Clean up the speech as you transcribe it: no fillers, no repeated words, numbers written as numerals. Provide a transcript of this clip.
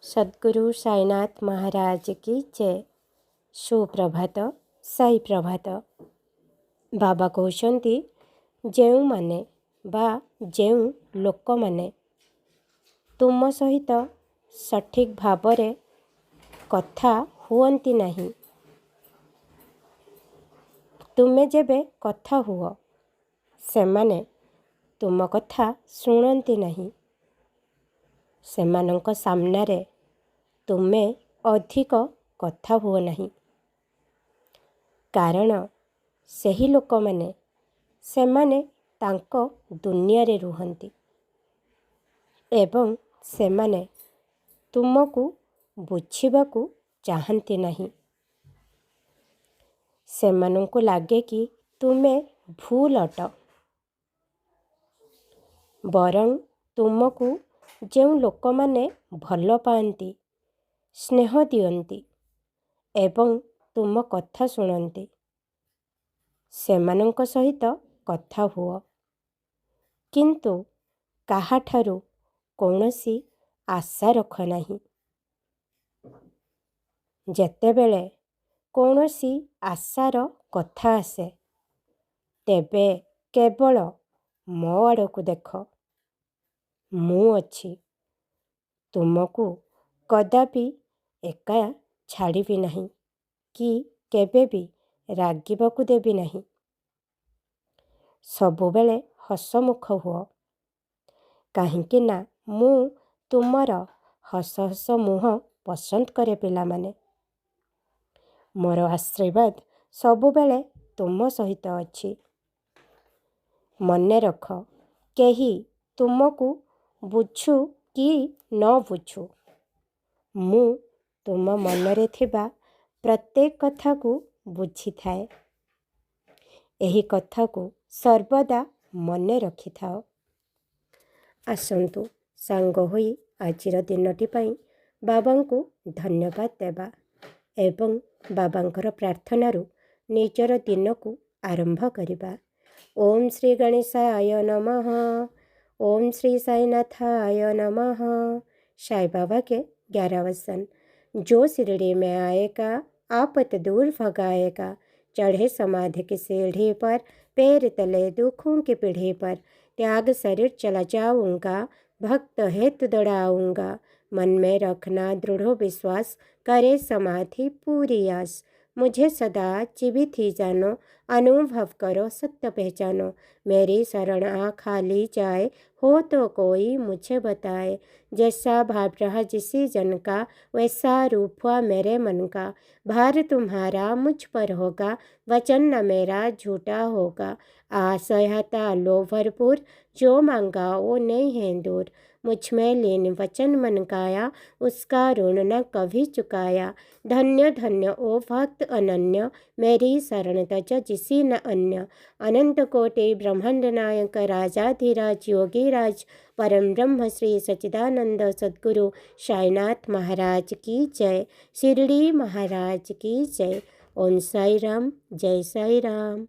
सद्गुरु साईनाथ महाराज की जय। सुप्रभात साई प्रभात। बाबा कहते जो माने बा जो लोक माने तुम सहित सठिक भावरे कथा हुअंती नहीं, तुमे जेबे कथा हुओ सेमाने तुम कथा शुणती नहीं, सेमानंक सामनारे तुमे अधिक कथा हुओ नहीं। कारण सही लोक माने सेमाने तांको दुनिया रे रुहंती एवं सेमाने तुमको बुझिबाकू चाहंती नहीं। सेमानंको लागे कि तुमे भूल अट, बरं तुमको जो लोक माने भल पाती स्नेह दियंती एवं तुम कथा शुणती सेमानंक सहित कथा हुओ, किंतु काहाठारू कौनसी आशा रख नहीं। जेतेबेले कौनसी आशार कथा आसे तेबे केवल मो आड़कू देख, मु अच्छी, तुमको कदापि एका छाड़िबी नहीं कि केबे भी रागिबाकू देबी नहीं। सबुबेले हसमुख हुओ, काहिंकी ना मु तुमर हस हस मुह पसंद करे पिला माने। मोर आशीर्वाद सबुबेले तुम सहित अच्छी। मने रख केही तुमको बुझू कि न बुझू, मु तुम मनरे थिबा प्रत्येक कथा को बुझी थाए। एही कथा को सर्वदा मने रखि थाओ। आसंतु सांग होई आजिर दिनटी पाई बाबा को धन्यवाद देवा एवं बाबांकर प्रार्थनारू निजर दिन को आरंभ करिबा। ओम श्री गणेशाय नमः। ओम श्री साईनाथाय नमः। साई बाबा के 11 वचन। जो शिरडी में आएगा आपत दूर भगाएगा, चढ़े समाधि की सीढ़ी पर, पैर तले दुखों की पीढ़ी पर, त्याग शरीर चला जाऊंगा, भक्त हेतु दौड़ाऊंगा, मन में रखना दृढ़ विश्वास, करे समाधि पूरी आस। मुझे सदा जीवित ही जानो, अनुभव करो सत्य पहचानो, मेरी शरण आ खाली जाए, हो तो कोई मुझे बताए। जैसा भाव रहा जिसी जन का, वैसा रूप हुआ मेरे मन का, भार तुम्हारा मुझ पर होगा, वचन न मेरा झूठा होगा। असह्यता लो भरपूर, जो मांगा वो नहीं है दूर, मुझ में लीन वचन मन काया, उसका ऋण न कभी चुकाया। धन्य धन्य ओ भक्त अनन्य, मेरी शरण तज जिसी न अन्य। अनंत कोटि ब्रह्मांड नायक राजाधिराज योगीराज, परम ब्रह्म श्री सच्चिदानंद सद्गुरु साईनाथ महाराज की जय। शिरडी महाराज की जय। ओम साई राम, जय साई राम।